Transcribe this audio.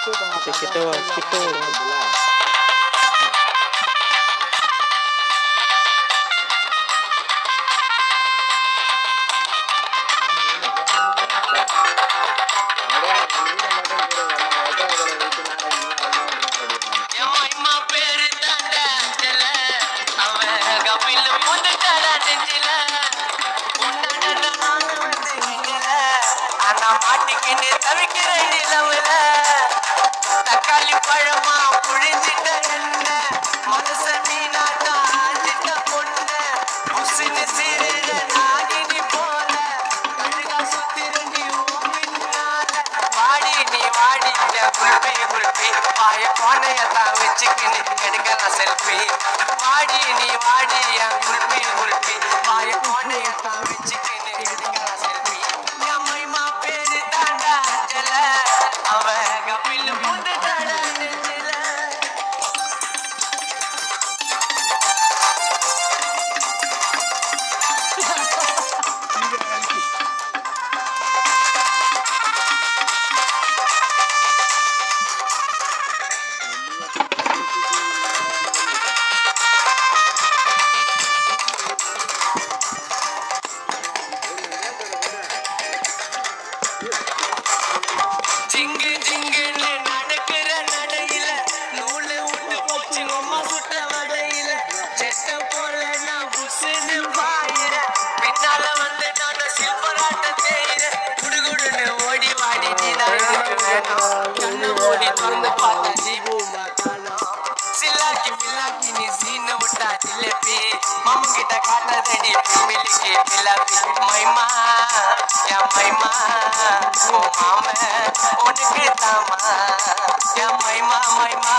kita. மாட்டிக்கின்னு தவிக்கிற நிலவுல தக்காளி பழமா புழிஞ்சிட்ட என்ன மனச மீனாட்டா ஆஞ்சிட்ட பொண்ணு புசுன்னு சிறுக நாகினி போல கழுகா சுத்திருந்தி ஊமினால வாடி நீ வாடி குல்பி குல்பி பாய போனையத்தான் வச்சுக்கின்னு எடுக்கலாம் செல்ஃபி வாடி நீ வாடி என் குல்பி குல்பி பாய போனையத்தான் வச்சுக்கின்னு எடுக்கலாம் செல்ஃபி ஜிங்கு ஜிங்குன்னு நடக்கிற நடையில நூலு விட்டு போச்சு அம்மா சுட்ட வடையில செட்ட போல நான் புசுன்னு பாயிர பின்னால வந்து நான் சில்பராட்ட தேயிற குடுகுடுன்னு ஓடி வாடி நீதான் வேணும் கண்ணு ஓடி திறந்து பார்த்தா ஜீபு சில்லாக்கி பில்லாக்கி நீ சீன விட்டா ஜிலேபி மாமன் கிட்ட காட்டாதடி பிள்ளைக்கு பில்லாப்பி மைமா யா மைமா ஓ மாம உனக்கு தாமா யா மைமா மைமா